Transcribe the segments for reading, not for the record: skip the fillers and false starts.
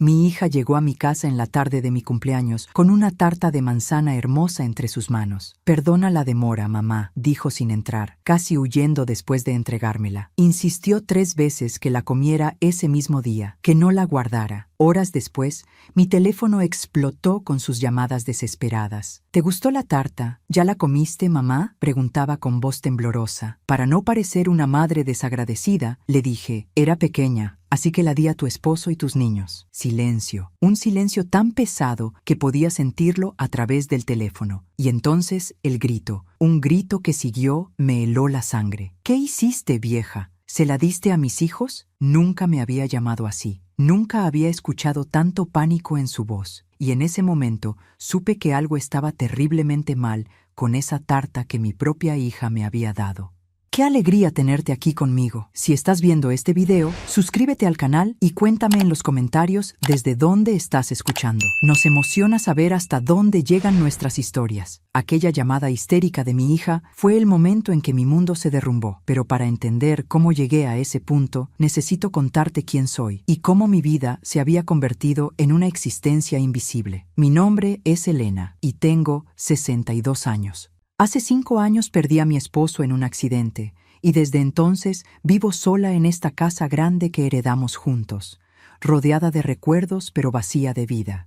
Mi hija llegó a mi casa en la tarde de mi cumpleaños con una tarta de manzana hermosa entre sus manos. Perdona la demora, mamá, dijo sin entrar, casi huyendo después de entregármela. Insistió 3 veces que la comiera ese mismo día, que no la guardara. Horas después, mi teléfono explotó con sus llamadas desesperadas. ¿Te gustó la tarta? ¿Ya la comiste, mamá?, preguntaba con voz temblorosa. Para no parecer una madre desagradecida, le dije, era pequeña, así que la di a tu esposo y tus niños. Silencio. Un silencio tan pesado que podía sentirlo a través del teléfono. Y entonces el grito. Un grito que siguió me heló la sangre. ¿Qué hiciste, vieja? ¿Se la diste a mis hijos? Nunca me había llamado así. Nunca había escuchado tanto pánico en su voz. Y en ese momento supe que algo estaba terriblemente mal con esa tarta que mi propia hija me había dado. ¡Qué alegría tenerte aquí conmigo! Si estás viendo este video, suscríbete al canal y cuéntame en los comentarios desde dónde estás escuchando. Nos emociona saber hasta dónde llegan nuestras historias. Aquella llamada histérica de mi hija fue el momento en que mi mundo se derrumbó. Pero para entender cómo llegué a ese punto, necesito contarte quién soy y cómo mi vida se había convertido en una existencia invisible. Mi nombre es Elena y tengo 62 años. Hace 5 años perdí a mi esposo en un accidente y desde entonces vivo sola en esta casa grande que heredamos juntos, rodeada de recuerdos pero vacía de vida.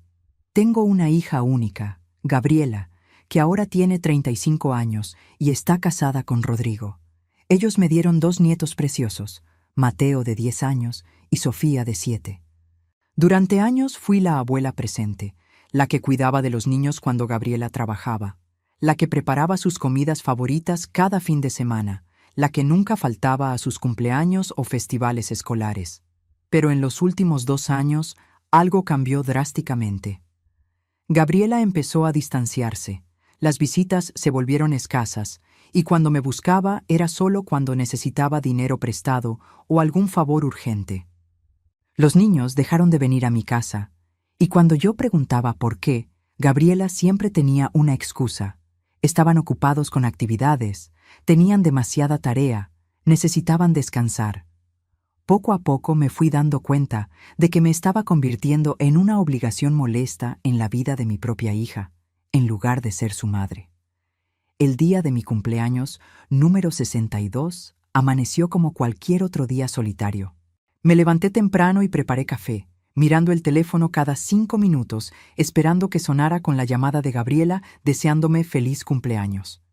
Tengo una hija única, Gabriela, que ahora tiene 35 años y está casada con Rodrigo. Ellos me dieron 2 nietos preciosos, Mateo de 10 años y Sofía de 7. Durante años fui la abuela presente, la que cuidaba de los niños cuando Gabriela trabajaba, la que preparaba sus comidas favoritas cada fin de semana, la que nunca faltaba a sus cumpleaños o festivales escolares. Pero en los últimos 2 años, algo cambió drásticamente. Gabriela empezó a distanciarse, las visitas se volvieron escasas, y cuando me buscaba era solo cuando necesitaba dinero prestado o algún favor urgente. Los niños dejaron de venir a mi casa, y cuando yo preguntaba por qué, Gabriela siempre tenía una excusa. Estaban ocupados con actividades, tenían demasiada tarea, necesitaban descansar. Poco a poco me fui dando cuenta de que me estaba convirtiendo en una obligación molesta en la vida de mi propia hija, en lugar de ser su madre. El día de mi cumpleaños, número 62, amaneció como cualquier otro día solitario. Me levanté temprano y preparé café, mirando el teléfono cada 5 minutos, esperando que sonara con la llamada de Gabriela deseándome feliz cumpleaños.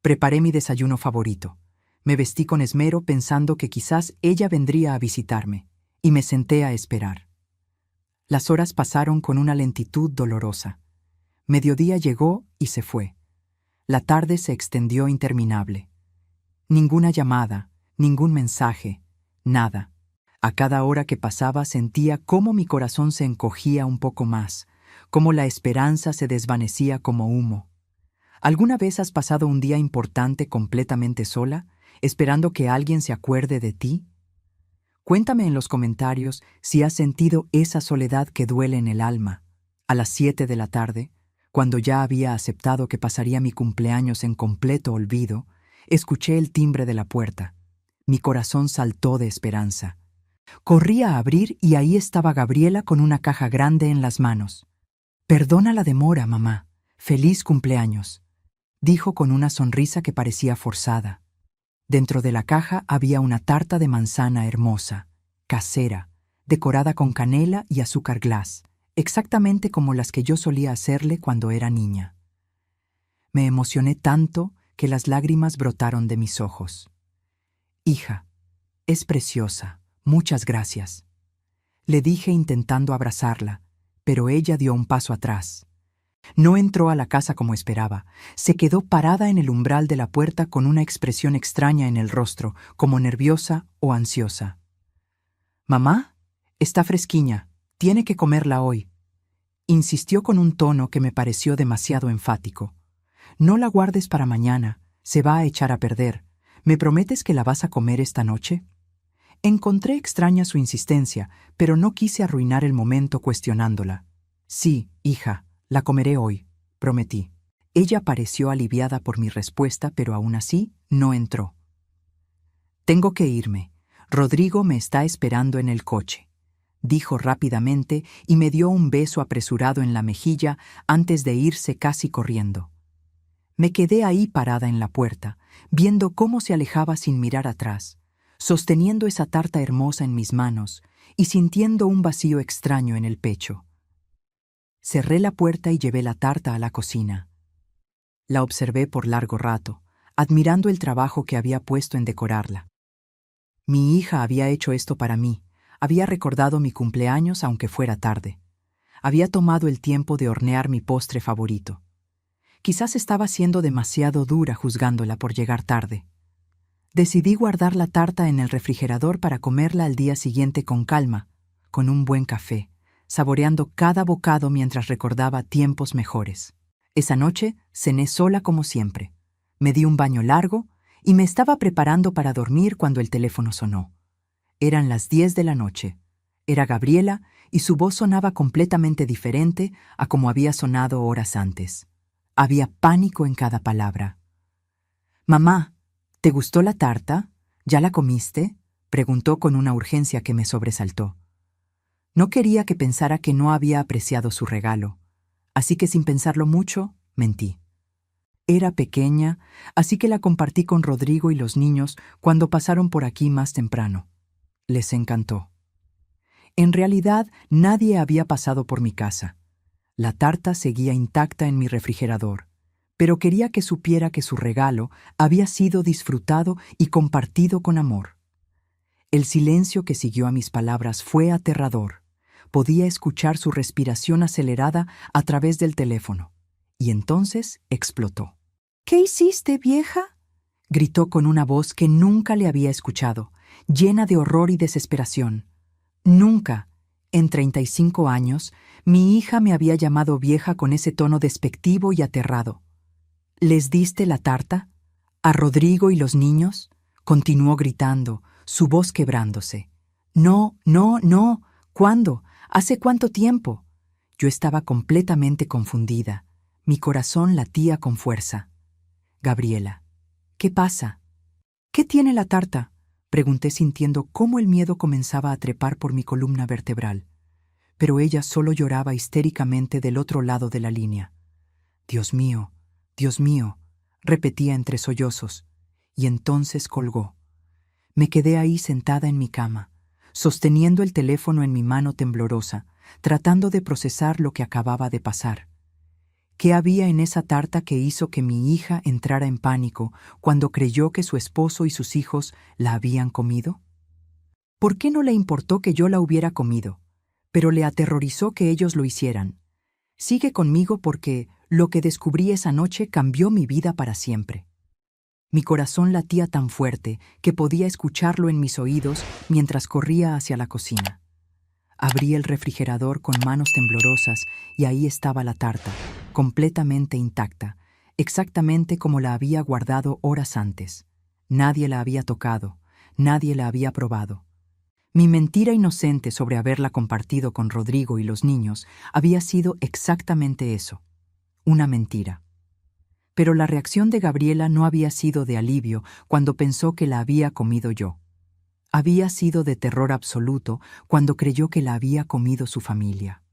Preparé mi desayuno favorito. Me vestí con esmero pensando que quizás ella vendría a visitarme, y me senté a esperar. Las horas pasaron con una lentitud dolorosa. Mediodía llegó y se fue. La tarde se extendió interminable. Ninguna llamada, ningún mensaje, nada. A cada hora que pasaba sentía cómo mi corazón se encogía un poco más, cómo la esperanza se desvanecía como humo. ¿Alguna vez has pasado un día importante completamente sola, esperando que alguien se acuerde de ti? Cuéntame en los comentarios si has sentido esa soledad que duele en el alma. A las 7 de la tarde, cuando ya había aceptado que pasaría mi cumpleaños en completo olvido, escuché el timbre de la puerta. Mi corazón saltó de esperanza. Corrí a abrir y ahí estaba Gabriela con una caja grande en las manos. «Perdona la demora, mamá. Feliz cumpleaños», dijo con una sonrisa que parecía forzada. Dentro de la caja había una tarta de manzana hermosa, casera, decorada con canela y azúcar glass, exactamente como las que yo solía hacerle cuando era niña. Me emocioné tanto que las lágrimas brotaron de mis ojos. «Hija, es preciosa. Muchas gracias», le dije intentando abrazarla, pero ella dio un paso atrás. No entró a la casa como esperaba. Se quedó parada en el umbral de la puerta con una expresión extraña en el rostro, como nerviosa o ansiosa. «Mamá, está fresquiña. Tiene que comerla hoy», insistió con un tono que me pareció demasiado enfático. «No la guardes para mañana. Se va a echar a perder. ¿Me prometes que la vas a comer esta noche?» Encontré extraña su insistencia, pero no quise arruinar el momento cuestionándola. «Sí, hija, la comeré hoy», prometí. Ella pareció aliviada por mi respuesta, pero aún así no entró. «Tengo que irme. Rodrigo me está esperando en el coche», dijo rápidamente y me dio un beso apresurado en la mejilla antes de irse casi corriendo. Me quedé ahí parada en la puerta, viendo cómo se alejaba sin mirar atrás, sosteniendo esa tarta hermosa en mis manos y sintiendo un vacío extraño en el pecho. Cerré la puerta y llevé la tarta a la cocina. La observé por largo rato, admirando el trabajo que había puesto en decorarla. Mi hija había hecho esto para mí, había recordado mi cumpleaños aunque fuera tarde. Había tomado el tiempo de hornear mi postre favorito. Quizás estaba siendo demasiado dura juzgándola por llegar tarde. Decidí guardar la tarta en el refrigerador para comerla al día siguiente con calma, con un buen café, saboreando cada bocado mientras recordaba tiempos mejores. Esa noche cené sola como siempre. Me di un baño largo y me estaba preparando para dormir cuando el teléfono sonó. Eran las 10 de la noche. Era Gabriela y su voz sonaba completamente diferente a como había sonado horas antes. Había pánico en cada palabra. «Mamá, ¿te gustó la tarta? ¿Ya la comiste?», preguntó con una urgencia que me sobresaltó. No quería que pensara que no había apreciado su regalo, así que sin pensarlo mucho, mentí. Era pequeña, así que la compartí con Rodrigo y los niños cuando pasaron por aquí más temprano. Les encantó. En realidad, nadie había pasado por mi casa. La tarta seguía intacta en mi refrigerador, pero quería que supiera que su regalo había sido disfrutado y compartido con amor. El silencio que siguió a mis palabras fue aterrador. Podía escuchar su respiración acelerada a través del teléfono. Y entonces explotó. «¿Qué hiciste, vieja?», gritó con una voz que nunca le había escuchado, llena de horror y desesperación. Nunca, en 35 años, mi hija me había llamado vieja con ese tono despectivo y aterrado. «¿Les diste la tarta? ¿A Rodrigo y los niños?», continuó gritando, su voz quebrándose. «No, no, no. ¿Cuándo? ¿Hace cuánto tiempo?». Yo estaba completamente confundida. Mi corazón latía con fuerza. «Gabriela, ¿qué pasa? ¿Qué tiene la tarta?», pregunté sintiendo cómo el miedo comenzaba a trepar por mi columna vertebral. Pero ella solo lloraba histéricamente del otro lado de la línea. Dios mío», repetía entre sollozos, y entonces colgó. Me quedé ahí sentada en mi cama, sosteniendo el teléfono en mi mano temblorosa, tratando de procesar lo que acababa de pasar. ¿Qué había en esa tarta que hizo que mi hija entrara en pánico cuando creyó que su esposo y sus hijos la habían comido? ¿Por qué no le importó que yo la hubiera comido, pero le aterrorizó que ellos lo hicieran? Sigue conmigo porque lo que descubrí esa noche cambió mi vida para siempre. Mi corazón latía tan fuerte que podía escucharlo en mis oídos mientras corría hacia la cocina. Abrí el refrigerador con manos temblorosas y ahí estaba la tarta, completamente intacta, exactamente como la había guardado horas antes. Nadie la había tocado, nadie la había probado. Mi mentira inocente sobre haberla compartido con Rodrigo y los niños había sido exactamente eso, una mentira. Pero la reacción de Gabriela no había sido de alivio cuando pensó que la había comido yo. Había sido de terror absoluto cuando creyó que la había comido su familia.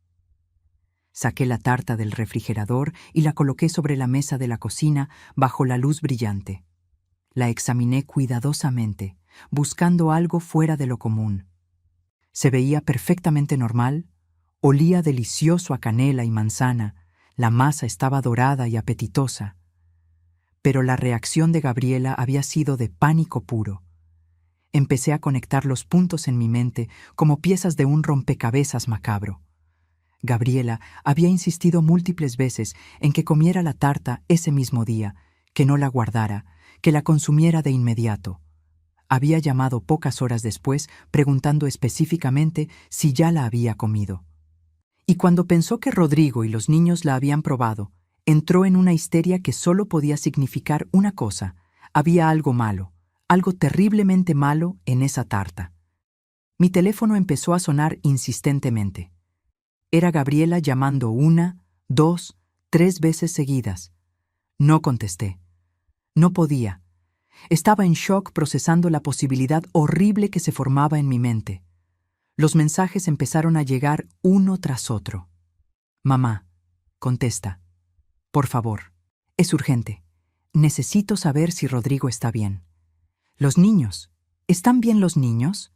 Saqué la tarta del refrigerador y la coloqué sobre la mesa de la cocina bajo la luz brillante. La examiné cuidadosamente, buscando algo fuera de lo común. Se veía perfectamente normal, olía delicioso a canela y manzana, la masa estaba dorada y apetitosa. Pero la reacción de Gabriela había sido de pánico puro. Empecé a conectar los puntos en mi mente como piezas de un rompecabezas macabro. Gabriela había insistido múltiples veces en que comiera la tarta ese mismo día, que no la guardara, que la consumiera de inmediato. Había llamado pocas horas después preguntando específicamente si ya la había comido. Y cuando pensó que Rodrigo y los niños la habían probado, entró en una histeria que solo podía significar una cosa: había algo malo, algo terriblemente malo en esa tarta. Mi teléfono empezó a sonar insistentemente. Era Gabriela llamando 1, 2, 3 veces seguidas. No contesté. No podía. Estaba en shock procesando la posibilidad horrible que se formaba en mi mente. Los mensajes empezaron a llegar uno tras otro. Mamá, contesta. Por favor, es urgente. Necesito saber si Rodrigo está bien. Los niños, ¿están bien los niños?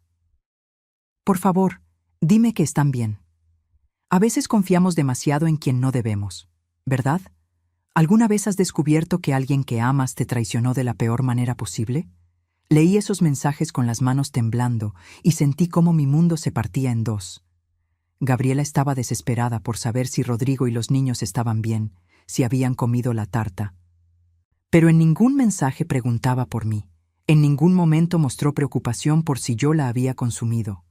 Por favor, dime que están bien. A veces confiamos demasiado en quien no debemos, ¿verdad? ¿Alguna vez has descubierto que alguien que amas te traicionó de la peor manera posible? Leí esos mensajes con las manos temblando y sentí cómo mi mundo se partía en dos. Gabriela estaba desesperada por saber si Rodrigo y los niños estaban bien, si habían comido la tarta. Pero en ningún mensaje preguntaba por mí. En ningún momento mostró preocupación por si yo la había consumido.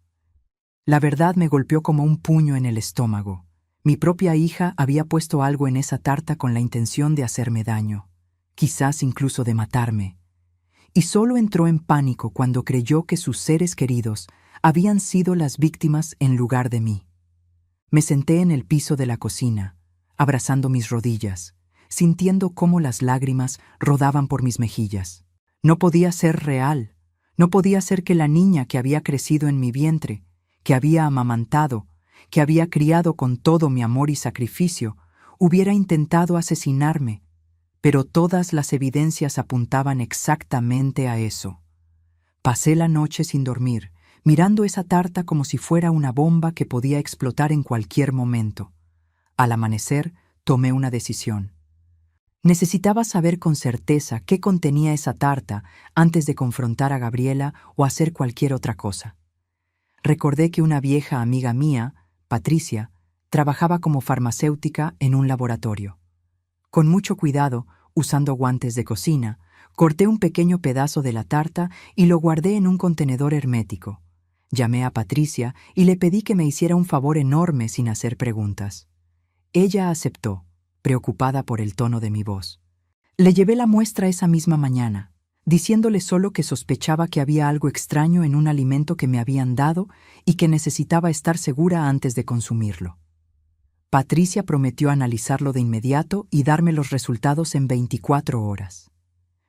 La verdad me golpeó como un puño en el estómago. Mi propia hija había puesto algo en esa tarta con la intención de hacerme daño, quizás incluso de matarme. Y solo entró en pánico cuando creyó que sus seres queridos habían sido las víctimas en lugar de mí. Me senté en el piso de la cocina, abrazando mis rodillas, sintiendo cómo las lágrimas rodaban por mis mejillas. No podía ser real, no podía ser que la niña que había crecido en mi vientre, que había amamantado, que había criado con todo mi amor y sacrificio, hubiera intentado asesinarme, pero todas las evidencias apuntaban exactamente a eso. Pasé la noche sin dormir, mirando esa tarta como si fuera una bomba que podía explotar en cualquier momento. Al amanecer, tomé una decisión. Necesitaba saber con certeza qué contenía esa tarta antes de confrontar a Gabriela o hacer cualquier otra cosa. Recordé que una vieja amiga mía, Patricia, trabajaba como farmacéutica en un laboratorio. Con mucho cuidado, usando guantes de cocina, corté un pequeño pedazo de la tarta y lo guardé en un contenedor hermético. Llamé a Patricia y le pedí que me hiciera un favor enorme sin hacer preguntas. Ella aceptó, preocupada por el tono de mi voz. Le llevé la muestra esa misma mañana, diciéndole solo que sospechaba que había algo extraño en un alimento que me habían dado y que necesitaba estar segura antes de consumirlo. Patricia prometió analizarlo de inmediato y darme los resultados en 24 horas.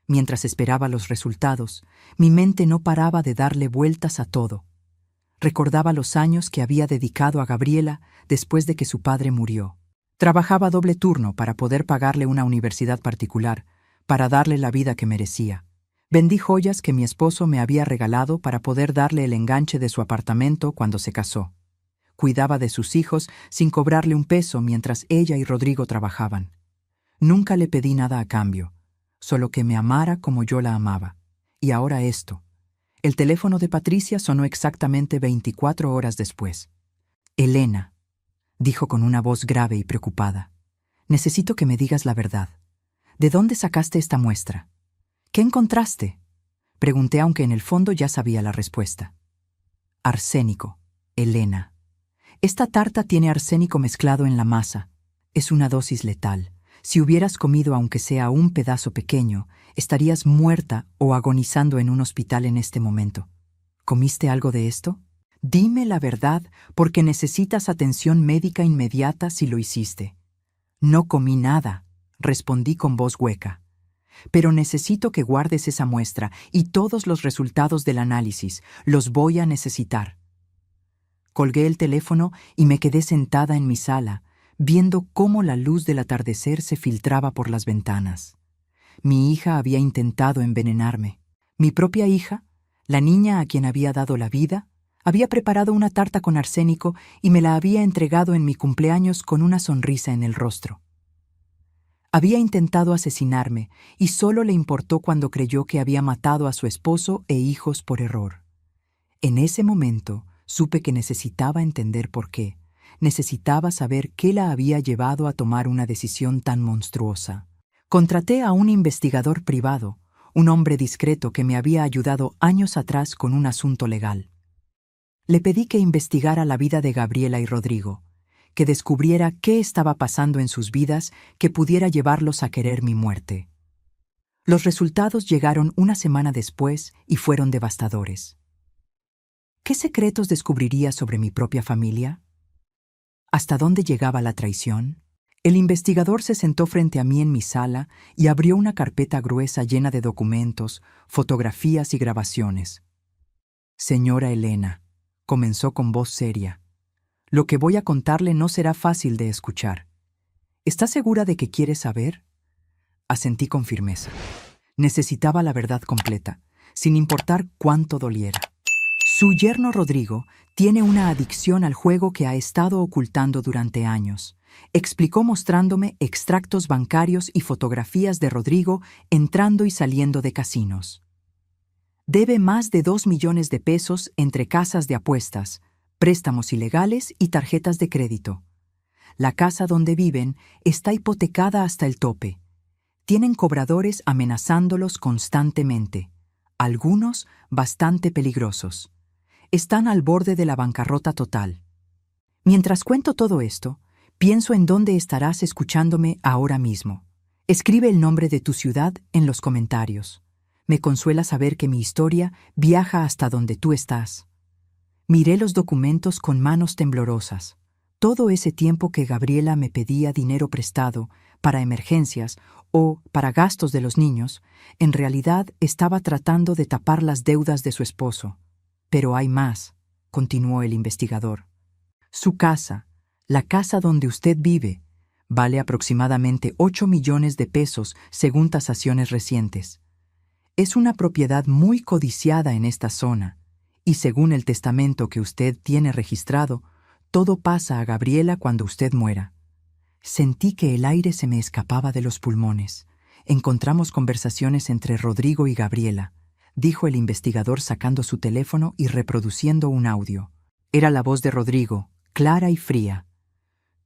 Mientras esperaba los resultados, mi mente no paraba de darle vueltas a todo. Recordaba los años que había dedicado a Gabriela después de que su padre murió. Trabajaba doble turno para poder pagarle una universidad particular, para darle la vida que merecía. Vendí joyas que mi esposo me había regalado para poder darle el enganche de su apartamento cuando se casó. Cuidaba de sus hijos sin cobrarle un peso mientras ella y Rodrigo trabajaban. Nunca le pedí nada a cambio, solo que me amara como yo la amaba. Y ahora esto. El teléfono de Patricia sonó exactamente 24 horas después. «Elena», dijo con una voz grave y preocupada, «necesito que me digas la verdad. ¿De dónde sacaste esta muestra? ¿Qué encontraste?», pregunté aunque en el fondo ya sabía la respuesta. «Arsénico, Elena. Esta tarta tiene arsénico mezclado en la masa. Es una dosis letal. Si hubieras comido aunque sea un pedazo pequeño, estarías muerta o agonizando en un hospital en este momento. ¿Comiste algo de esto? Dime la verdad, porque necesitas atención médica inmediata si lo hiciste». «No comí nada», respondí con voz hueca. «Pero necesito que guardes esa muestra y todos los resultados del análisis. Los voy a necesitar». Colgué el teléfono y me quedé sentada en mi sala, viendo cómo la luz del atardecer se filtraba por las ventanas. Mi hija había intentado envenenarme. Mi propia hija, la niña a quien había dado la vida, había preparado una tarta con arsénico y me la había entregado en mi cumpleaños con una sonrisa en el rostro. Había intentado asesinarme y solo le importó cuando creyó que había matado a su esposo e hijos por error. En ese momento, supe que necesitaba entender por qué. Necesitaba saber qué la había llevado a tomar una decisión tan monstruosa. Contraté a un investigador privado, un hombre discreto que me había ayudado años atrás con un asunto legal. Le pedí que investigara la vida de Gabriela y Rodrigo, que descubriera qué estaba pasando en sus vidas que pudiera llevarlos a querer mi muerte. Los resultados llegaron una semana después y fueron devastadores. ¿Qué secretos descubriría sobre mi propia familia? ¿Hasta dónde llegaba la traición? El investigador se sentó frente a mí en mi sala y abrió una carpeta gruesa llena de documentos, fotografías y grabaciones. «Señora Elena», comenzó con voz seria. Lo que voy a contarle no será fácil de escuchar. ¿Está segura de que quiere saber? Asentí con firmeza. Necesitaba la verdad completa, sin importar cuánto doliera. Su yerno Rodrigo tiene una adicción al juego que ha estado ocultando durante años, explicó mostrándome extractos bancarios y fotografías de Rodrigo entrando y saliendo de casinos. Debe más de 2 millones de pesos entre casas de apuestas, préstamos ilegales y tarjetas de crédito. La casa donde viven está hipotecada hasta el tope. Tienen cobradores amenazándolos constantemente, algunos bastante peligrosos. Están al borde de la bancarrota total. Mientras cuento todo esto, pienso en dónde estarás escuchándome ahora mismo. Escribe el nombre de tu ciudad en los comentarios. Me consuela saber que mi historia viaja hasta donde tú estás. Miré los documentos con manos temblorosas. Todo ese tiempo que Gabriela me pedía dinero prestado para emergencias o para gastos de los niños, en realidad estaba tratando de tapar las deudas de su esposo. Pero hay más, continuó el investigador. Su casa, la casa donde usted vive, vale aproximadamente 8 millones de pesos según tasaciones recientes. Es una propiedad muy codiciada en esta zona, y según el testamento que usted tiene registrado, todo pasa a Gabriela cuando usted muera. Sentí que el aire se me escapaba de los pulmones. Encontramos conversaciones entre Rodrigo y Gabriela, dijo el investigador sacando su teléfono y reproduciendo un audio. Era la voz de Rodrigo, clara y fría.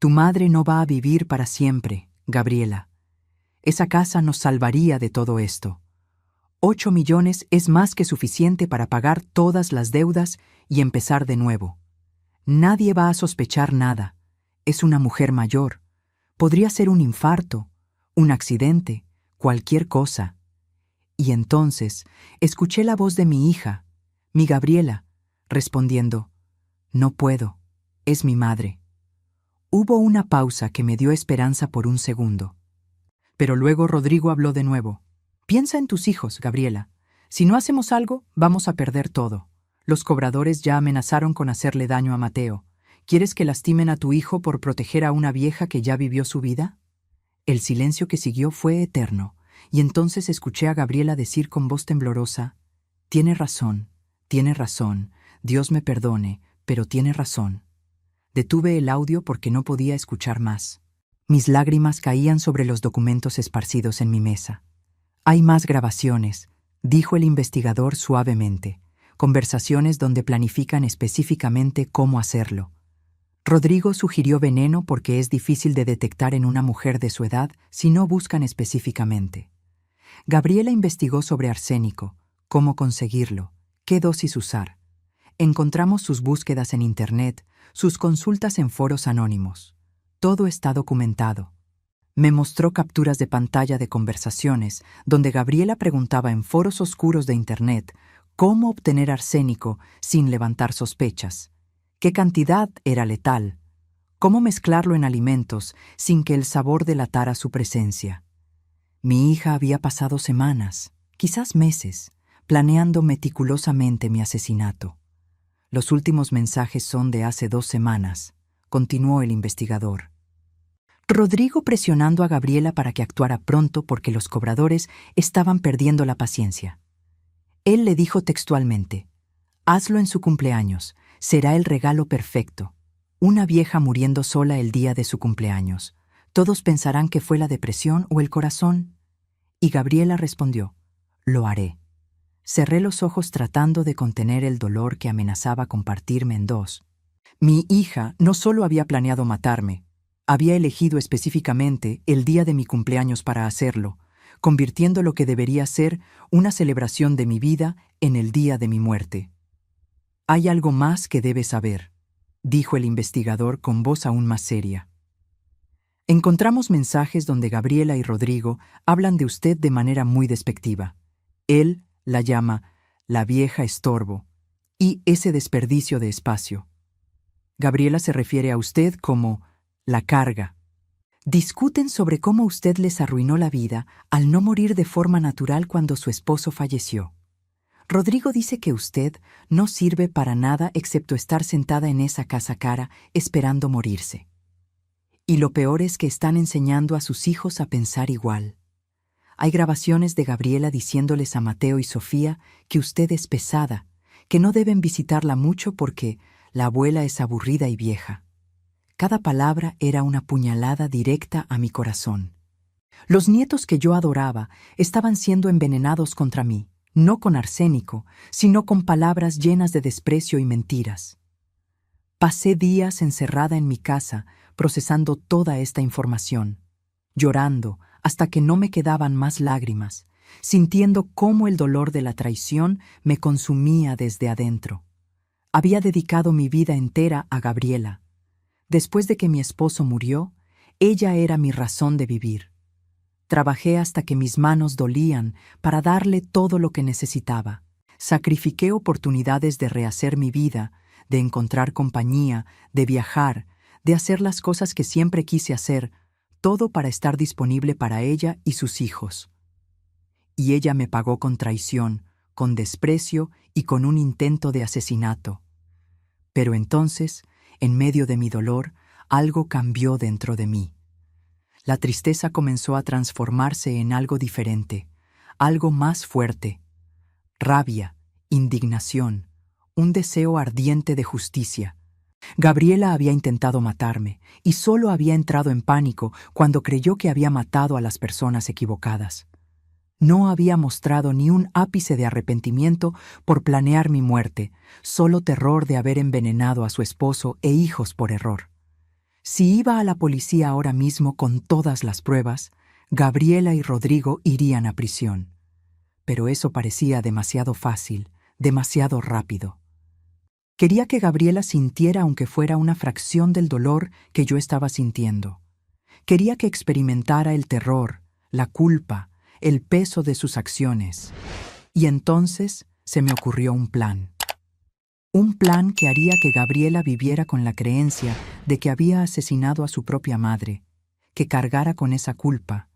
Tu madre no va a vivir para siempre, Gabriela. Esa casa nos salvaría de todo esto. 8 millones es más que suficiente para pagar todas las deudas y empezar de nuevo. Nadie va a sospechar nada. Es una mujer mayor. Podría ser un infarto, un accidente, cualquier cosa. Y entonces escuché la voz de mi hija, mi Gabriela, respondiendo, no puedo, es mi madre. Hubo una pausa que me dio esperanza por un segundo. Pero luego Rodrigo habló de nuevo. Piensa en tus hijos, Gabriela. Si no hacemos algo, vamos a perder todo. Los cobradores ya amenazaron con hacerle daño a Mateo. ¿Quieres que lastimen a tu hijo por proteger a una vieja que ya vivió su vida? El silencio que siguió fue eterno, y entonces escuché a Gabriela decir con voz temblorosa, tiene razón, Dios me perdone, pero tiene razón. Detuve el audio porque no podía escuchar más. Mis lágrimas caían sobre los documentos esparcidos en mi mesa. Hay más grabaciones, dijo el investigador suavemente, conversaciones donde planifican específicamente cómo hacerlo. Rodrigo sugirió veneno porque es difícil de detectar en una mujer de su edad si no buscan específicamente. Gabriela investigó sobre arsénico, cómo conseguirlo, qué dosis usar. Encontramos sus búsquedas en Internet, sus consultas en foros anónimos. Todo está documentado. Me mostró capturas de pantalla de conversaciones donde Gabriela preguntaba en foros oscuros de Internet cómo obtener arsénico sin levantar sospechas. ¿Qué cantidad era letal? ¿Cómo mezclarlo en alimentos sin que el sabor delatara su presencia? Mi hija había pasado semanas, quizás meses, planeando meticulosamente mi asesinato. Los últimos mensajes son de hace 2 semanas, continuó el investigador. Rodrigo presionando a Gabriela para que actuara pronto porque los cobradores estaban perdiendo la paciencia. Él le dijo textualmente, hazlo en su cumpleaños. Será el regalo perfecto. Una vieja muriendo sola el día de su cumpleaños. Todos pensarán que fue la depresión o el corazón. Y Gabriela respondió, lo haré. Cerré los ojos tratando de contener el dolor que amenazaba compartirme en dos. Mi hija no solo había planeado matarme, había elegido específicamente el día de mi cumpleaños para hacerlo, convirtiendo lo que debería ser una celebración de mi vida en el día de mi muerte. Hay algo más que debes saber, dijo el investigador con voz aún más seria. Encontramos mensajes donde Gabriela y Rodrigo hablan de usted de manera muy despectiva. Él la llama la vieja estorbo y ese desperdicio de espacio. Gabriela se refiere a usted como la carga. Discuten sobre cómo usted les arruinó la vida al no morir de forma natural cuando su esposo falleció. Rodrigo dice que usted no sirve para nada excepto estar sentada en esa casa cara esperando morirse. Y lo peor es que están enseñando a sus hijos a pensar igual. Hay grabaciones de Gabriela diciéndoles a Mateo y Sofía que usted es pesada, que no deben visitarla mucho porque la abuela es aburrida y vieja. Cada palabra era una puñalada directa a mi corazón. Los nietos que yo adoraba estaban siendo envenenados contra mí, no con arsénico, sino con palabras llenas de desprecio y mentiras. Pasé días encerrada en mi casa, procesando toda esta información, llorando hasta que no me quedaban más lágrimas, sintiendo cómo el dolor de la traición me consumía desde adentro. Había dedicado mi vida entera a Gabriela. Después de que mi esposo murió, ella era mi razón de vivir. Trabajé hasta que mis manos dolían para darle todo lo que necesitaba. Sacrifiqué oportunidades de rehacer mi vida, de encontrar compañía, de viajar, de hacer las cosas que siempre quise hacer, todo para estar disponible para ella y sus hijos. Y ella me pagó con traición, con desprecio y con un intento de asesinato. Pero entonces, en medio de mi dolor, algo cambió dentro de mí. La tristeza comenzó a transformarse en algo diferente, algo más fuerte. Rabia, indignación, un deseo ardiente de justicia. Gabriela había intentado matarme y solo había entrado en pánico cuando creyó que había matado a las personas equivocadas. No había mostrado ni un ápice de arrepentimiento por planear mi muerte, solo terror de haber envenenado a su esposo e hijos por error. Si iba a la policía ahora mismo con todas las pruebas, Gabriela y Rodrigo irían a prisión. Pero eso parecía demasiado fácil, demasiado rápido. Quería que Gabriela sintiera aunque fuera una fracción del dolor que yo estaba sintiendo. Quería que experimentara el terror, la culpa, el peso de sus acciones. Y entonces se me ocurrió un plan. Un plan que haría que Gabriela viviera con la creencia de que había asesinado a su propia madre, que cargara con esa culpa,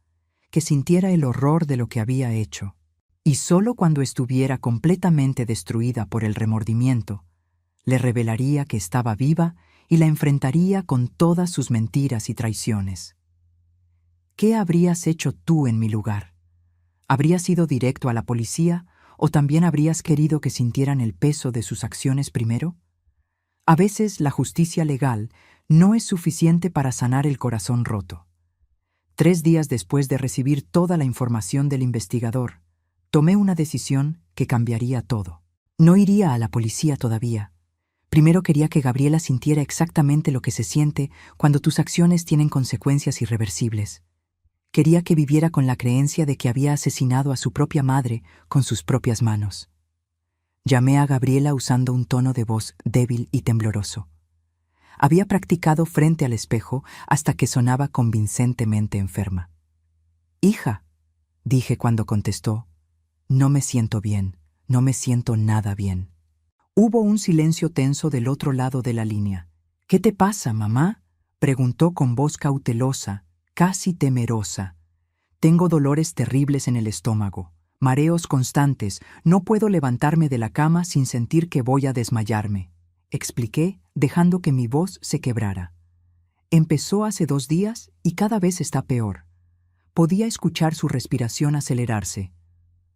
que sintiera el horror de lo que había hecho. Y solo cuando estuviera completamente destruida por el remordimiento, le revelaría que estaba viva y la enfrentaría con todas sus mentiras y traiciones. ¿Qué habrías hecho tú en mi lugar? ¿Habrías ido directo a la policía o también habrías querido que sintieran el peso de sus acciones primero? A veces la justicia legal no es suficiente para sanar el corazón roto. 3 días después de recibir toda la información del investigador, tomé una decisión que cambiaría todo. No iría a la policía todavía. Primero quería que Gabriela sintiera exactamente lo que se siente cuando tus acciones tienen consecuencias irreversibles. Quería que viviera con la creencia de que había asesinado a su propia madre con sus propias manos. Llamé a Gabriela usando un tono de voz débil y tembloroso. Había practicado frente al espejo hasta que sonaba convincentemente enferma. «Hija», dije cuando contestó, «no me siento bien, no me siento nada bien». Hubo un silencio tenso del otro lado de la línea. «¿Qué te pasa, mamá?», preguntó con voz cautelosa, casi temerosa. «Tengo dolores terribles en el estómago, mareos constantes, no puedo levantarme de la cama sin sentir que voy a desmayarme», expliqué, dejando que mi voz se quebrara. «Empezó hace 2 días y cada vez está peor». Podía escuchar su respiración acelerarse.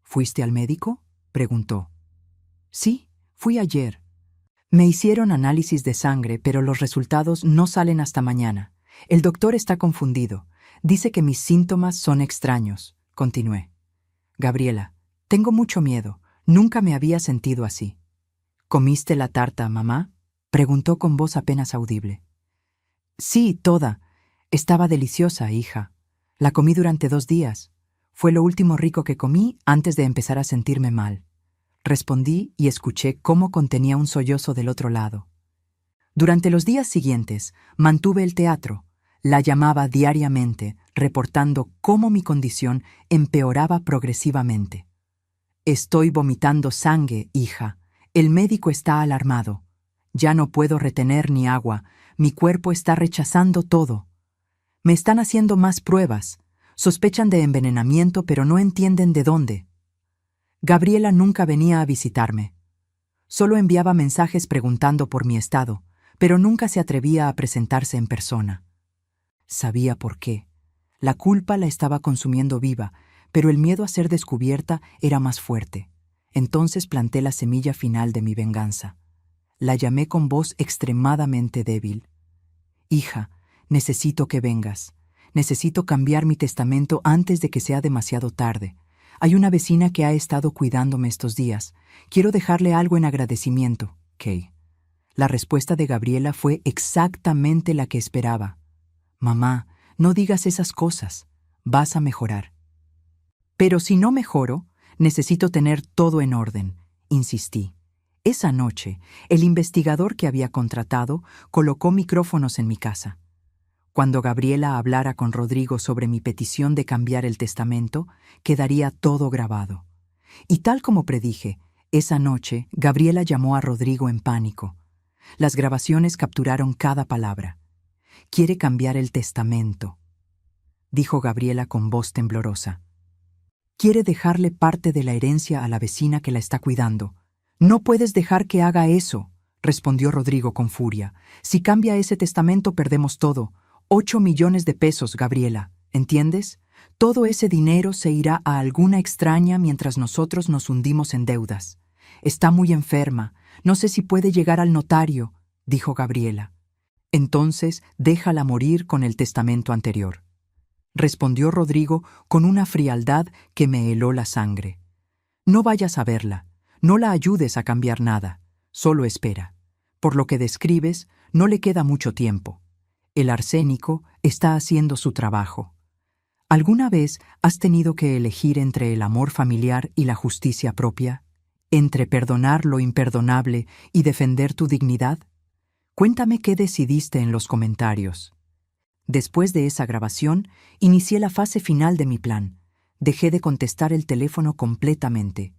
«¿Fuiste al médico?», preguntó. «Sí, fui ayer. Me hicieron análisis de sangre, pero los resultados no salen hasta mañana. El doctor está confundido. Dice que mis síntomas son extraños», continué. «Gabriela, tengo mucho miedo. Nunca me había sentido así». «¿Comiste la tarta, mamá?», preguntó con voz apenas audible. «Sí, toda. Estaba deliciosa, hija. La comí durante 2 días. Fue lo último rico que comí antes de empezar a sentirme mal», respondí y escuché cómo contenía un sollozo del otro lado. Durante los días siguientes mantuve el teatro. La llamaba diariamente, reportando cómo mi condición empeoraba progresivamente. «Estoy vomitando sangre, hija. El médico está alarmado. Ya no puedo retener ni agua. Mi cuerpo está rechazando todo. Me están haciendo más pruebas. Sospechan de envenenamiento, pero no entienden de dónde». Gabriela nunca venía a visitarme. Solo enviaba mensajes preguntando por mi estado, pero nunca se atrevía a presentarse en persona. Sabía por qué. La culpa la estaba consumiendo viva, pero el miedo a ser descubierta era más fuerte. Entonces planté la semilla final de mi venganza. La llamé con voz extremadamente débil. Hija, necesito que vengas. Necesito cambiar mi testamento antes de que sea demasiado tarde. Hay una vecina que ha estado cuidándome estos días. Quiero dejarle algo en agradecimiento, Kay. La respuesta de Gabriela fue exactamente la que esperaba. Mamá, no digas esas cosas. Vas a mejorar. Pero si no mejoro, necesito tener todo en orden, insistí. Esa noche, el investigador que había contratado colocó micrófonos en mi casa. Cuando Gabriela hablara con Rodrigo sobre mi petición de cambiar el testamento, quedaría todo grabado. Y tal como predije, esa noche Gabriela llamó a Rodrigo en pánico. Las grabaciones capturaron cada palabra. Quiere cambiar el testamento, dijo Gabriela con voz temblorosa. Quiere dejarle parte de la herencia a la vecina que la está cuidando. No puedes dejar que haga eso, respondió Rodrigo con furia. Si cambia ese testamento perdemos todo. 8 millones de pesos, Gabriela, ¿entiendes? Todo ese dinero se irá a alguna extraña mientras nosotros nos hundimos en deudas. Está muy enferma, no sé si puede llegar al notario, dijo Gabriela. Entonces déjala morir con el testamento anterior, respondió Rodrigo con una frialdad que me heló la sangre. No vayas a verla, no la ayudes a cambiar nada, solo espera. Por lo que describes, no le queda mucho tiempo. El arsénico está haciendo su trabajo. ¿Alguna vez has tenido que elegir entre el amor familiar y la justicia propia? ¿Entre perdonar lo imperdonable y defender tu dignidad? Cuéntame qué decidiste en los comentarios. Después de esa grabación, inicié la fase final de mi plan. Dejé de contestar el teléfono completamente.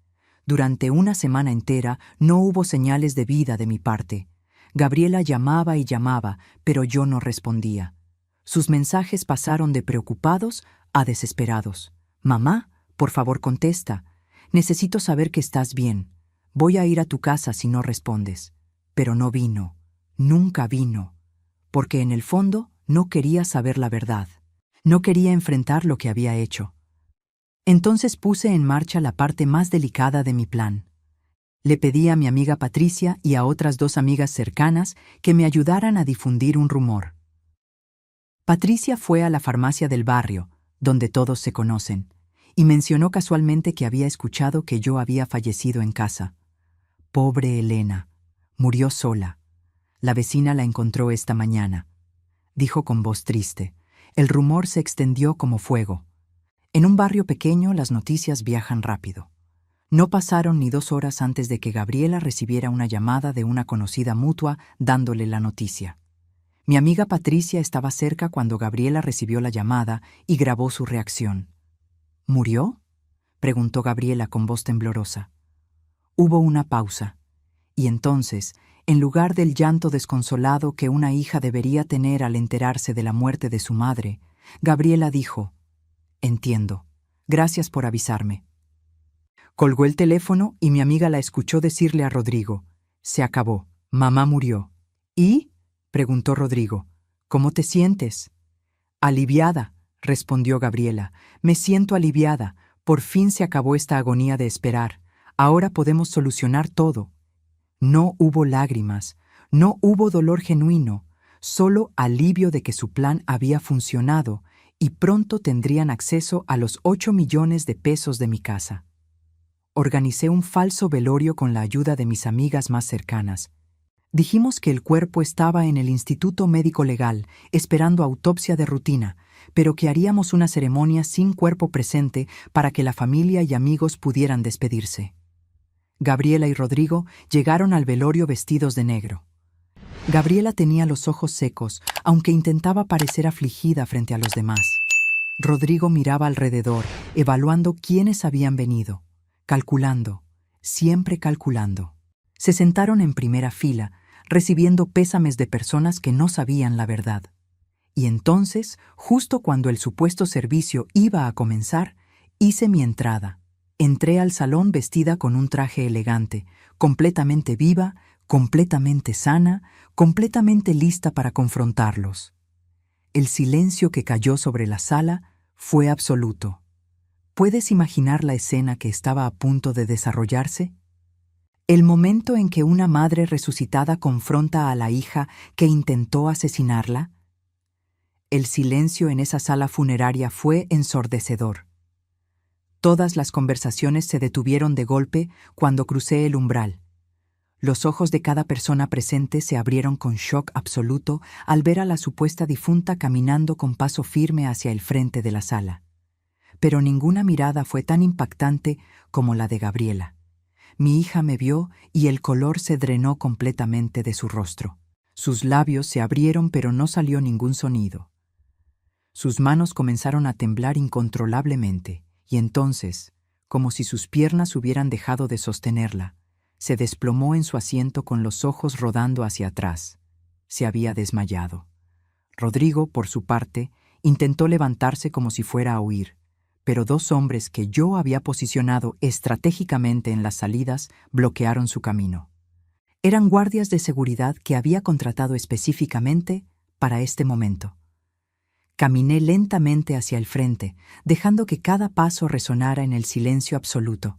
Durante una semana entera no hubo señales de vida de mi parte. Gabriela llamaba y llamaba, pero yo no respondía. Sus mensajes pasaron de preocupados a desesperados. Mamá, por favor contesta. Necesito saber que estás bien. Voy a ir a tu casa si no respondes. Pero no vino. Nunca vino. Porque en el fondo no quería saber la verdad. No quería enfrentar lo que había hecho. Entonces puse en marcha la parte más delicada de mi plan. Le pedí a mi amiga Patricia y a otras 2 amigas cercanas que me ayudaran a difundir un rumor. Patricia fue a la farmacia del barrio, donde todos se conocen, y mencionó casualmente que había escuchado que yo había fallecido en casa. Pobre Elena, murió sola. La vecina la encontró esta mañana, dijo con voz triste. El rumor se extendió como fuego. En un barrio pequeño las noticias viajan rápido. No pasaron ni 2 horas antes de que Gabriela recibiera una llamada de una conocida mutua dándole la noticia. Mi amiga Patricia estaba cerca cuando Gabriela recibió la llamada y grabó su reacción. ¿Murió?, preguntó Gabriela con voz temblorosa. Hubo una pausa, y entonces, en lugar del llanto desconsolado que una hija debería tener al enterarse de la muerte de su madre, Gabriela dijo: «Entiendo. Gracias por avisarme». Colgó el teléfono y mi amiga la escuchó decirle a Rodrigo: «Se acabó. Mamá murió». «¿Y?», preguntó Rodrigo. «¿Cómo te sientes?». «Aliviada», respondió Gabriela. «Me siento aliviada. Por fin se acabó esta agonía de esperar. Ahora podemos solucionar todo». No hubo lágrimas, no hubo dolor genuino, solo alivio de que su plan había funcionado y pronto tendrían acceso a los 8 millones de pesos de mi casa. Organicé un falso velorio con la ayuda de mis amigas más cercanas. Dijimos que el cuerpo estaba en el Instituto Médico Legal, esperando autopsia de rutina, pero que haríamos una ceremonia sin cuerpo presente para que la familia y amigos pudieran despedirse. Gabriela y Rodrigo llegaron al velorio vestidos de negro. Gabriela tenía los ojos secos, aunque intentaba parecer afligida frente a los demás. Rodrigo miraba alrededor, evaluando quiénes habían venido, calculando, siempre calculando. Se sentaron en primera fila, recibiendo pésames de personas que no sabían la verdad. Y entonces, justo cuando el supuesto servicio iba a comenzar, hice mi entrada. Entré al salón vestida con un traje elegante, completamente viva, completamente sana, completamente lista para confrontarlos. El silencio que cayó sobre la sala fue absoluto. ¿Puedes imaginar la escena que estaba a punto de desarrollarse? El momento en que una madre resucitada confronta a la hija que intentó asesinarla. El silencio en esa sala funeraria fue ensordecedor. Todas las conversaciones se detuvieron de golpe cuando crucé el umbral. Los ojos de cada persona presente se abrieron con shock absoluto al ver a la supuesta difunta caminando con paso firme hacia el frente de la sala. Pero ninguna mirada fue tan impactante como la de Gabriela. Mi hija me vio y el color se drenó completamente de su rostro. Sus labios se abrieron pero no salió ningún sonido. Sus manos comenzaron a temblar incontrolablemente y entonces, como si sus piernas hubieran dejado de sostenerla, se desplomó en su asiento con los ojos rodando hacia atrás. Se había desmayado. Rodrigo, por su parte, intentó levantarse como si fuera a huir, pero dos hombres que yo había posicionado estratégicamente en las salidas bloquearon su camino. Eran guardias de seguridad que había contratado específicamente para este momento. Caminé lentamente hacia el frente, dejando que cada paso resonara en el silencio absoluto.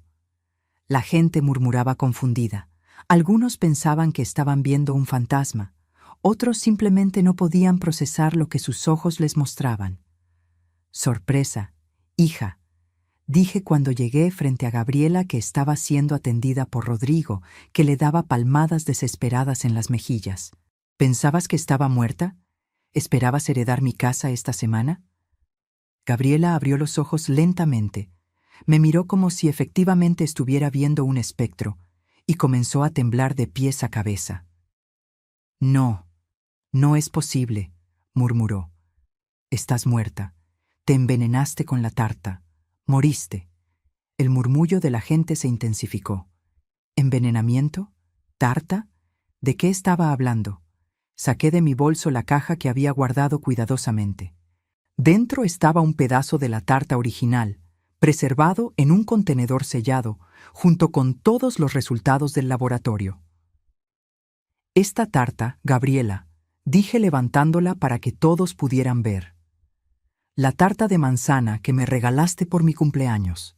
La gente murmuraba confundida. Algunos pensaban que estaban viendo un fantasma. Otros simplemente no podían procesar lo que sus ojos les mostraban. «Sorpresa, hija», dije cuando llegué frente a Gabriela, que estaba siendo atendida por Rodrigo, que le daba palmadas desesperadas en las mejillas. «¿Pensabas que estaba muerta? ¿Esperabas heredar mi casa esta semana?» Gabriela abrió los ojos lentamente. Me miró como si efectivamente estuviera viendo un espectro y comenzó a temblar de pies a cabeza. «No, no es posible», murmuró. «Estás muerta. Te envenenaste con la tarta. Moriste». El murmullo de la gente se intensificó. ¿Envenenamiento? ¿Tarta? ¿De qué estaba hablando? Saqué de mi bolso la caja que había guardado cuidadosamente. Dentro estaba un pedazo de la tarta original, preservado en un contenedor sellado, junto con todos los resultados del laboratorio. «Esta tarta, Gabriela», dije levantándola para que todos pudieran ver. «La tarta de manzana que me regalaste por mi cumpleaños.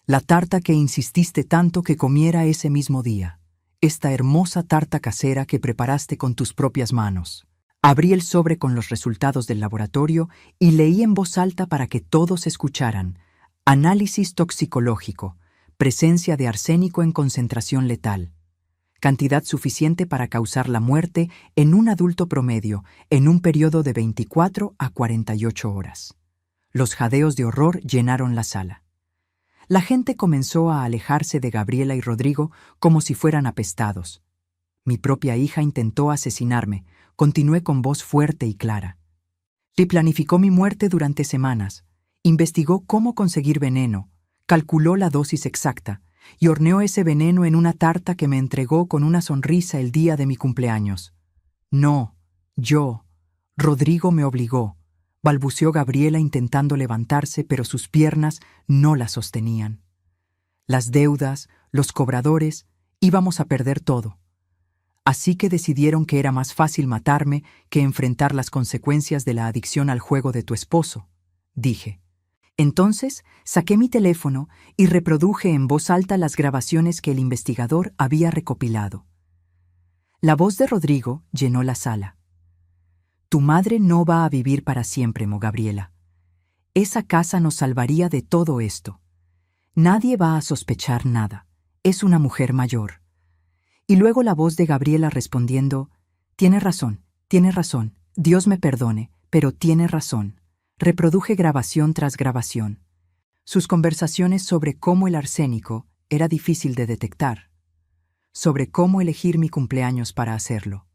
La tarta que insististe tanto que comiera ese mismo día. Esta hermosa tarta casera que preparaste con tus propias manos». Abrí el sobre con los resultados del laboratorio y leí en voz alta para que todos escucharan. Análisis toxicológico. Presencia de arsénico en concentración letal. Cantidad suficiente para causar la muerte en un adulto promedio en un periodo de 24 a 48 horas. Los jadeos de horror llenaron la sala. La gente comenzó a alejarse de Gabriela y Rodrigo como si fueran apestados. Mi propia hija intentó asesinarme, continué con voz fuerte y clara. Y planificó mi muerte durante semanas, investigó cómo conseguir veneno, calculó la dosis exacta y horneó ese veneno en una tarta que me entregó con una sonrisa el día de mi cumpleaños. «No, Rodrigo me obligó», balbuceó Gabriela intentando levantarse, pero sus piernas no la sostenían. Las deudas, los cobradores, íbamos a perder todo. Así que decidieron que era más fácil matarme que enfrentar las consecuencias de la adicción al juego de tu esposo, dije. Entonces saqué mi teléfono y reproduje en voz alta las grabaciones que el investigador había recopilado. La voz de Rodrigo llenó la sala. «Tu madre no va a vivir para siempre, Gabriela. Esa casa nos salvaría de todo esto. Nadie va a sospechar nada. Es una mujer mayor». Y luego la voz de Gabriela respondiendo: tiene razón, Dios me perdone, pero tiene razón». Reproduje grabación tras grabación. Sus conversaciones sobre cómo el arsénico era difícil de detectar, sobre cómo elegir mi cumpleaños para hacerlo,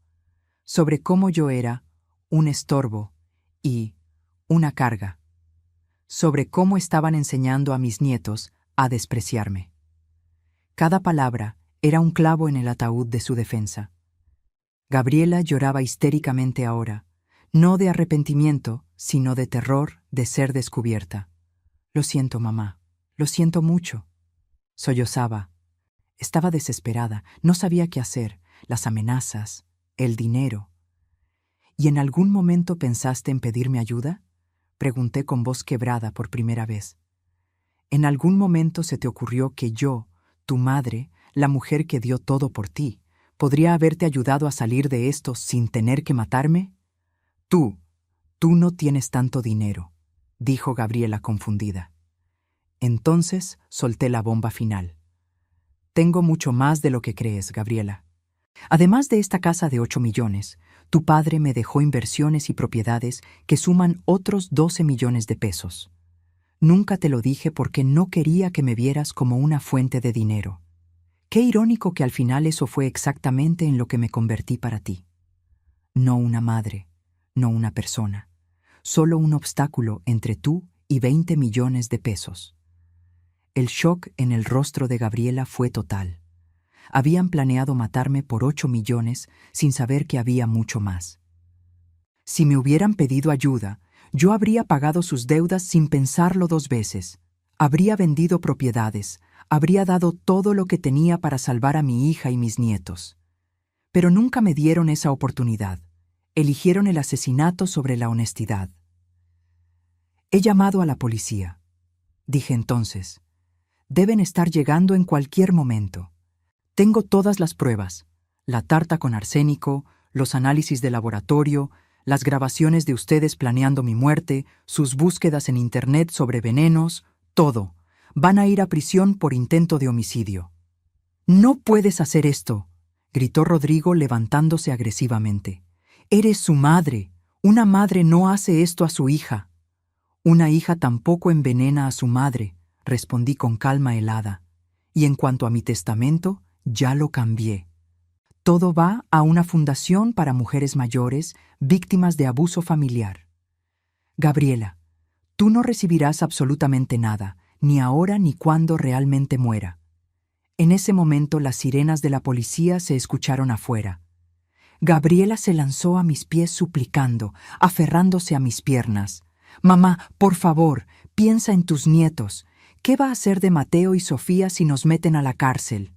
sobre cómo yo era un estorbo y una carga, sobre cómo estaban enseñando a mis nietos a despreciarme. Cada palabra era un clavo en el ataúd de su defensa. Gabriela lloraba histéricamente ahora, no de arrepentimiento, sino de terror de ser descubierta. «Lo siento, mamá. Lo siento mucho». Sollozaba. Estaba desesperada, no sabía qué hacer, las amenazas, el dinero. ¿Y en algún momento pensaste en pedirme ayuda? Pregunté con voz quebrada por primera vez. ¿En algún momento se te ocurrió que yo, tu madre, la mujer que dio todo por ti, podría haberte ayudado a salir de esto sin tener que matarme? Tú no tienes tanto dinero, dijo Gabriela confundida. Entonces solté la bomba final. Tengo mucho más de lo que crees, Gabriela. Además de esta casa de 8 millones, tu padre me dejó inversiones y propiedades que suman otros 12 millones de pesos. Nunca te lo dije porque no quería que me vieras como una fuente de dinero. Qué irónico que al final eso fue exactamente en lo que me convertí para ti. No una madre, no una persona, solo un obstáculo entre tú y 20 millones de pesos. El shock en el rostro de Gabriela fue total. Habían planeado matarme por 8 millones sin saber que había mucho más. Si me hubieran pedido ayuda, yo habría pagado sus deudas sin pensarlo 2 veces. Habría vendido propiedades, habría dado todo lo que tenía para salvar a mi hija y mis nietos. Pero nunca me dieron esa oportunidad. Eligieron el asesinato sobre la honestidad. He llamado a la policía. Dije entonces. Deben estar llegando en cualquier momento. Tengo todas las pruebas, la tarta con arsénico, los análisis de laboratorio, las grabaciones de ustedes planeando mi muerte, sus búsquedas en Internet sobre venenos, todo. Van a ir a prisión por intento de homicidio. «No puedes hacer esto», gritó Rodrigo levantándose agresivamente. «Eres su madre. Una madre no hace esto a su hija». «Una hija tampoco envenena a su madre», respondí con calma helada. «Y en cuanto a mi testamento, ya lo cambié. Todo va a una fundación para mujeres mayores víctimas de abuso familiar. Gabriela, tú no recibirás absolutamente nada, ni ahora ni cuando realmente muera». En ese momento las sirenas de la policía se escucharon afuera. Gabriela se lanzó a mis pies suplicando, aferrándose a mis piernas. «Mamá, por favor, piensa en tus nietos. ¿Qué va a hacer de Mateo y Sofía si nos meten a la cárcel?»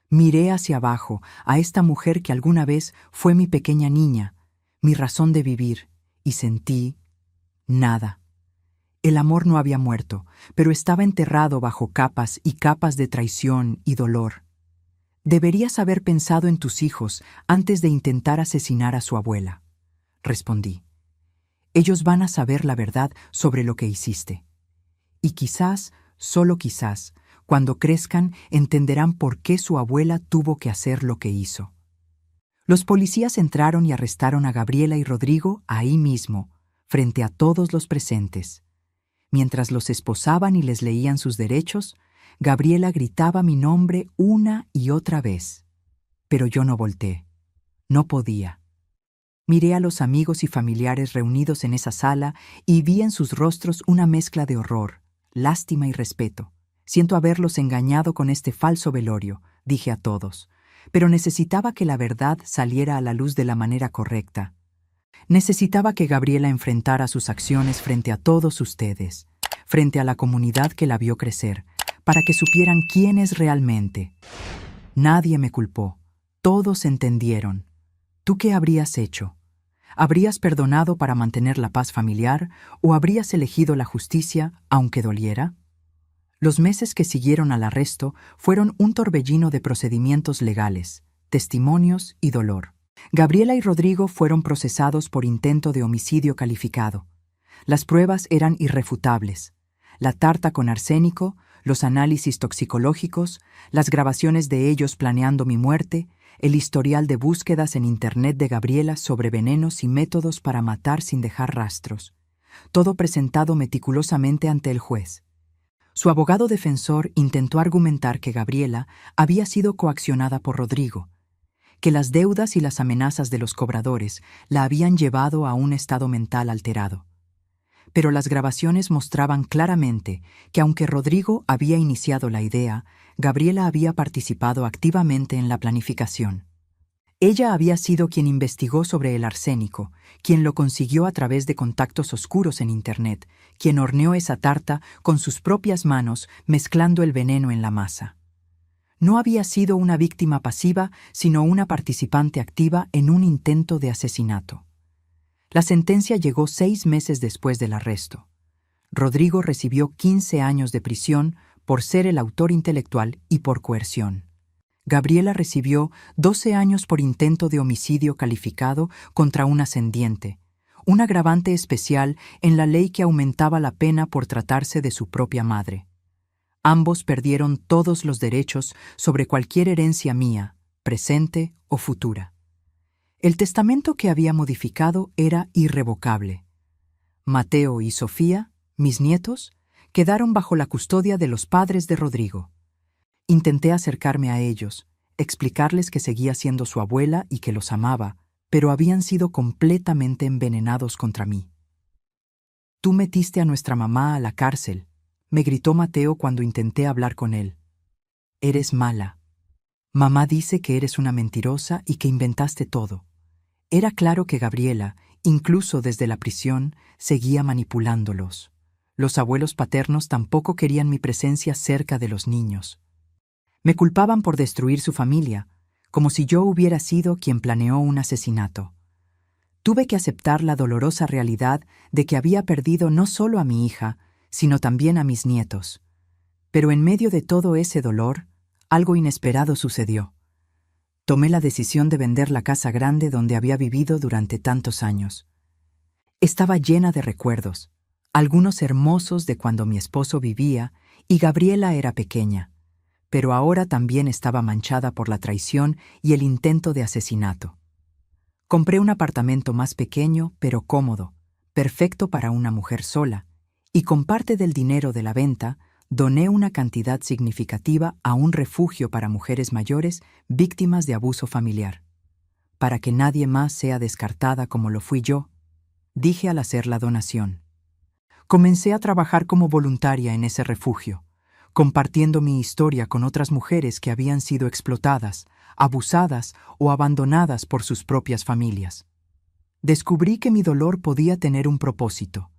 Miré hacia abajo a esta mujer que alguna vez fue mi pequeña niña, mi razón de vivir, y sentí nada. El amor no había muerto, pero estaba enterrado bajo capas y capas de traición y dolor. «Deberías haber pensado en tus hijos antes de intentar asesinar a su abuela», respondí. «Ellos van a saber la verdad sobre lo que hiciste. Y quizás, solo quizás, cuando crezcan entenderán por qué su abuela tuvo que hacer lo que hizo». Los policías entraron y arrestaron a Gabriela y Rodrigo ahí mismo, frente a todos los presentes. Mientras los esposaban y les leían sus derechos, Gabriela gritaba mi nombre una y otra vez. Pero yo no volteé. No podía. Miré a los amigos y familiares reunidos en esa sala y vi en sus rostros una mezcla de horror, lástima y respeto. «Siento haberlos engañado con este falso velorio», dije a todos, pero necesitaba que la verdad saliera a la luz de la manera correcta. Necesitaba que Gabriela enfrentara sus acciones frente a todos ustedes, frente a la comunidad que la vio crecer, para que supieran quién es realmente. Nadie me culpó. Todos entendieron. ¿Tú qué habrías hecho? ¿Habrías perdonado para mantener la paz familiar o habrías elegido la justicia aunque doliera? Los meses que siguieron al arresto fueron un torbellino de procedimientos legales, testimonios y dolor. Gabriela y Rodrigo fueron procesados por intento de homicidio calificado. Las pruebas eran irrefutables. La tarta con arsénico, los análisis toxicológicos, las grabaciones de ellos planeando mi muerte, el historial de búsquedas en Internet de Gabriela sobre venenos y métodos para matar sin dejar rastros. Todo presentado meticulosamente ante el juez. Su abogado defensor intentó argumentar que Gabriela había sido coaccionada por Rodrigo, que las deudas y las amenazas de los cobradores la habían llevado a un estado mental alterado. Pero las grabaciones mostraban claramente que aunque Rodrigo había iniciado la idea, Gabriela había participado activamente en la planificación. Ella había sido quien investigó sobre el arsénico, quien lo consiguió a través de contactos oscuros en Internet, quien horneó esa tarta con sus propias manos mezclando el veneno en la masa. No había sido una víctima pasiva, sino una participante activa en un intento de asesinato. La sentencia llegó 6 meses después del arresto. Rodrigo recibió 15 años de prisión por ser el autor intelectual y por coerción. Gabriela recibió 12 años por intento de homicidio calificado contra un ascendiente, un agravante especial en la ley que aumentaba la pena por tratarse de su propia madre. Ambos perdieron todos los derechos sobre cualquier herencia mía, presente o futura. El testamento que había modificado era irrevocable. Mateo y Sofía, mis nietos, quedaron bajo la custodia de los padres de Rodrigo. Intenté acercarme a ellos, explicarles que seguía siendo su abuela y que los amaba, pero habían sido completamente envenenados contra mí. «Tú metiste a nuestra mamá a la cárcel», me gritó Mateo cuando intenté hablar con él. «Eres mala. Mamá dice que eres una mentirosa y que inventaste todo». Era claro que Gabriela, incluso desde la prisión, seguía manipulándolos. Los abuelos paternos tampoco querían mi presencia cerca de los niños. Me culpaban por destruir su familia, como si yo hubiera sido quien planeó un asesinato. Tuve que aceptar la dolorosa realidad de que había perdido no solo a mi hija, sino también a mis nietos. Pero en medio de todo ese dolor, algo inesperado sucedió. Tomé la decisión de vender la casa grande donde había vivido durante tantos años. Estaba llena de recuerdos, algunos hermosos de cuando mi esposo vivía y Gabriela era pequeña, pero ahora también estaba manchada por la traición y el intento de asesinato. Compré un apartamento más pequeño pero cómodo, perfecto para una mujer sola, y con parte del dinero de la venta doné una cantidad significativa a un refugio para mujeres mayores víctimas de abuso familiar. Para que nadie más sea descartada como lo fui yo, dije al hacer la donación. Comencé a trabajar como voluntaria en ese refugio, compartiendo mi historia con otras mujeres que habían sido explotadas, abusadas o abandonadas por sus propias familias. Descubrí que mi dolor podía tener un propósito,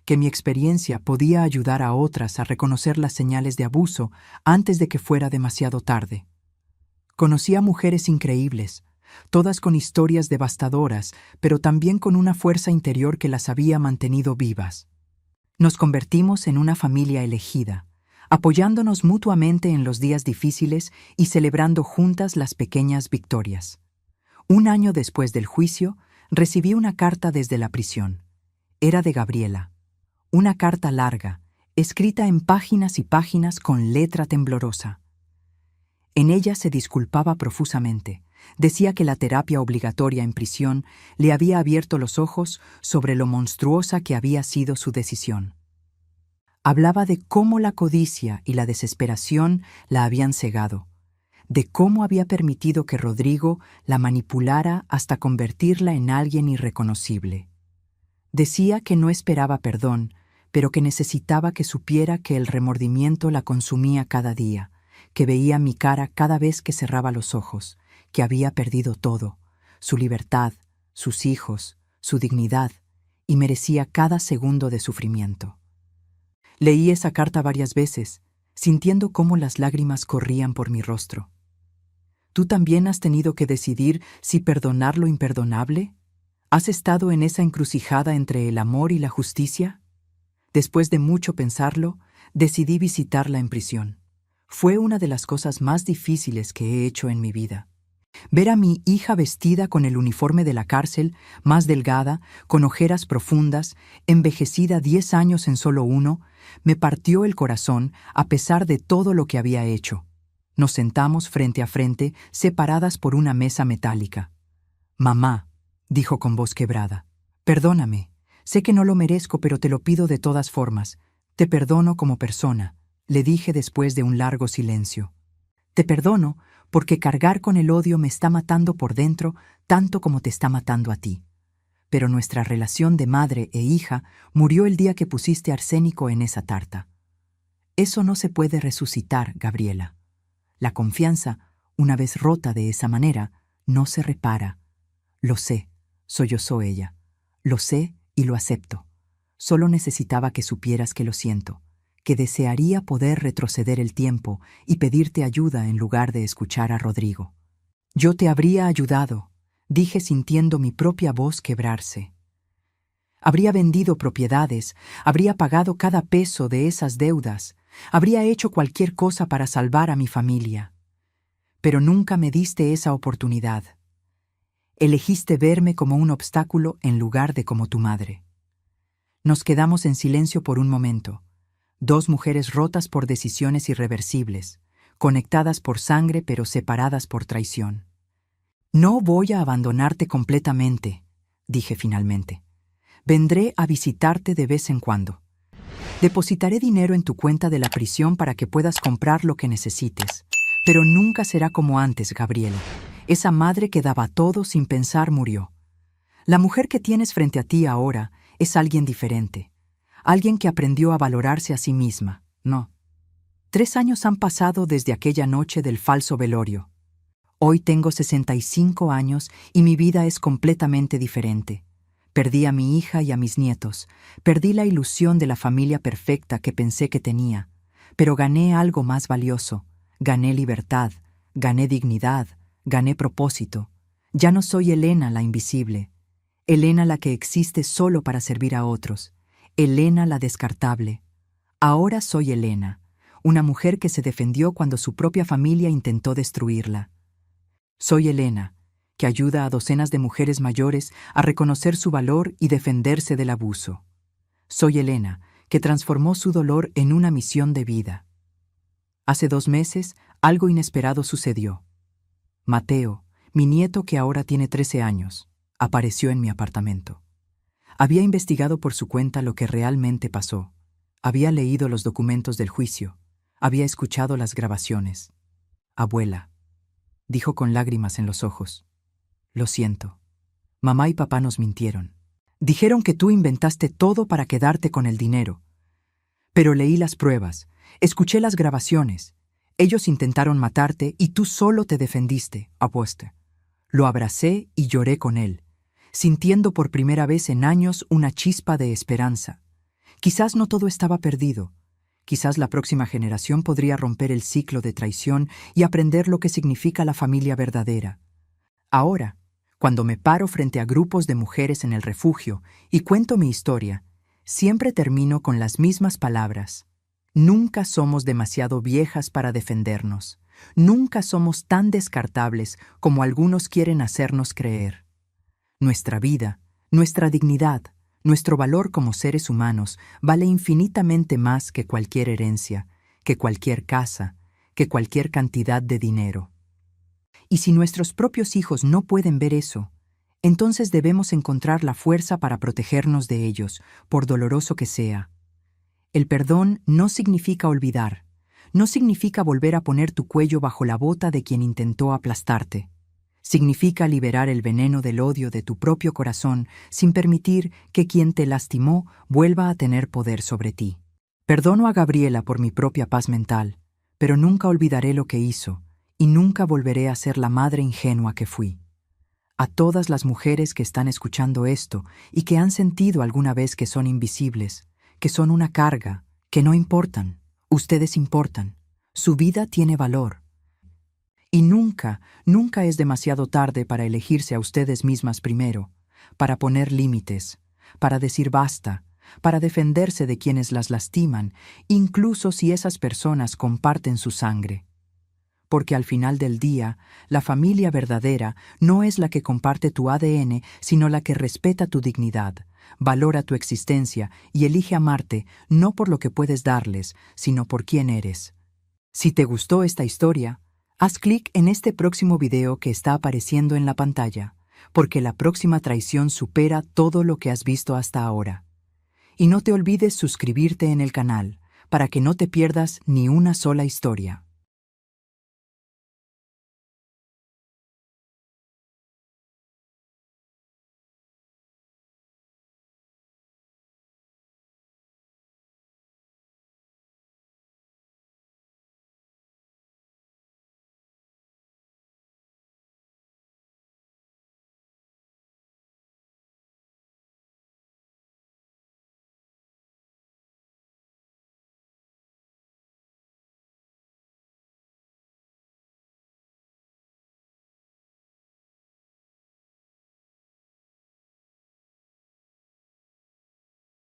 que mi experiencia podía ayudar a otras a reconocer las señales de abuso antes de que fuera demasiado tarde. Conocí a mujeres increíbles, todas con historias devastadoras, pero también con una fuerza interior que las había mantenido vivas. Nos convertimos en una familia elegida, apoyándonos mutuamente en los días difíciles y celebrando juntas las pequeñas victorias. Un año después del juicio, recibí una carta desde la prisión. Era de Gabriela. Una carta larga, escrita en páginas y páginas con letra temblorosa. En ella se disculpaba profusamente. Decía que la terapia obligatoria en prisión le había abierto los ojos sobre lo monstruosa que había sido su decisión. Hablaba de cómo la codicia y la desesperación la habían cegado, de cómo había permitido que Rodrigo la manipulara hasta convertirla en alguien irreconocible. Decía que no esperaba perdón, pero que necesitaba que supiera que el remordimiento la consumía cada día, que veía mi cara cada vez que cerraba los ojos, que había perdido todo, su libertad, sus hijos, su dignidad, y merecía cada segundo de sufrimiento. Leí esa carta varias veces, sintiendo cómo las lágrimas corrían por mi rostro. ¿Tú también has tenido que decidir si perdonar lo imperdonable? ¿Has estado en esa encrucijada entre el amor y la justicia? Después de mucho pensarlo, decidí visitarla en prisión. Fue una de las cosas más difíciles que he hecho en mi vida. Ver a mi hija vestida con el uniforme de la cárcel, más delgada, con ojeras profundas, envejecida 10 años en solo uno, me partió el corazón a pesar de todo lo que había hecho. Nos sentamos frente a frente, separadas por una mesa metálica. «Mamá», dijo con voz quebrada, «perdóname. Sé que no lo merezco, pero te lo pido de todas formas. Te perdono como persona», le dije después de un largo silencio. «Te perdono porque cargar con el odio me está matando por dentro tanto como te está matando a ti. Pero nuestra relación de madre e hija murió el día que pusiste arsénico en esa tarta. Eso no se puede resucitar, Gabriela. La confianza, una vez rota de esa manera, no se repara. Lo sé, sollozó ella. Lo sé y lo acepto. Solo necesitaba que supieras que lo siento, que desearía poder retroceder el tiempo y pedirte ayuda en lugar de escuchar a Rodrigo. Yo te habría ayudado, dije sintiendo mi propia voz quebrarse. Habría vendido propiedades, habría pagado cada peso de esas deudas, habría hecho cualquier cosa para salvar a mi familia. Pero nunca me diste esa oportunidad. Elegiste verme como un obstáculo en lugar de como tu madre. Nos quedamos en silencio por un momento, dos mujeres rotas por decisiones irreversibles, conectadas por sangre pero separadas por traición. No voy a abandonarte completamente, dije finalmente. Vendré a visitarte de vez en cuando. Depositaré dinero en tu cuenta de la prisión para que puedas comprar lo que necesites. Pero nunca será como antes, Gabriela. Esa madre que daba todo sin pensar murió. La mujer que tienes frente a ti ahora es alguien diferente. Alguien que aprendió a valorarse a sí misma. No. 3 años han pasado desde aquella noche del falso velorio. Hoy tengo 65 años y mi vida es completamente diferente. Perdí a mi hija y a mis nietos. Perdí la ilusión de la familia perfecta que pensé que tenía. Pero gané algo más valioso. Gané libertad, gané dignidad, gané propósito. Ya no soy Elena la invisible. Elena la que existe solo para servir a otros. Elena la descartable. Ahora soy Elena, una mujer que se defendió cuando su propia familia intentó destruirla. Soy Elena, que ayuda a docenas de mujeres mayores a reconocer su valor y defenderse del abuso. Soy Elena, que transformó su dolor en una misión de vida. Hace 2 meses, algo inesperado sucedió. Mateo, mi nieto que ahora tiene 13 años, apareció en mi apartamento. Había investigado por su cuenta lo que realmente pasó. Había leído los documentos del juicio. Había escuchado las grabaciones. Abuela, dijo con lágrimas en los ojos. Lo siento. Mamá y papá nos mintieron. Dijeron que tú inventaste todo para quedarte con el dinero. Pero leí las pruebas, escuché las grabaciones. Ellos intentaron matarte y tú solo te defendiste, apuesta. Lo abracé y lloré con él, sintiendo por primera vez en años una chispa de esperanza. Quizás no todo estaba perdido. Quizás la próxima generación podría romper el ciclo de traición y aprender lo que significa la familia verdadera. Ahora, cuando me paro frente a grupos de mujeres en el refugio y cuento mi historia, siempre termino con las mismas palabras. Nunca somos demasiado viejas para defendernos. Nunca somos tan descartables como algunos quieren hacernos creer. Nuestra vida, nuestra dignidad, nuestro valor como seres humanos vale infinitamente más que cualquier herencia, que cualquier casa, que cualquier cantidad de dinero. Y si nuestros propios hijos no pueden ver eso, entonces debemos encontrar la fuerza para protegernos de ellos, por doloroso que sea. El perdón no significa olvidar, no significa volver a poner tu cuello bajo la bota de quien intentó aplastarte. Significa liberar el veneno del odio de tu propio corazón sin permitir que quien te lastimó vuelva a tener poder sobre ti. Perdono a Gabriela por mi propia paz mental, pero nunca olvidaré lo que hizo y nunca volveré a ser la madre ingenua que fui. A todas las mujeres que están escuchando esto y que han sentido alguna vez que son invisibles, que son una carga, que no importan, ustedes importan. Su vida tiene valor. Y nunca, nunca es demasiado tarde para elegirse a ustedes mismas primero, para poner límites, para decir basta, para defenderse de quienes las lastiman, incluso si esas personas comparten su sangre. Porque al final del día, la familia verdadera no es la que comparte tu ADN, sino la que respeta tu dignidad, valora tu existencia y elige amarte no por lo que puedes darles, sino por quién eres. Si te gustó esta historia, haz clic en este próximo video que está apareciendo en la pantalla, porque la próxima traición supera todo lo que has visto hasta ahora. Y no te olvides suscribirte en el canal, para que no te pierdas ni una sola historia.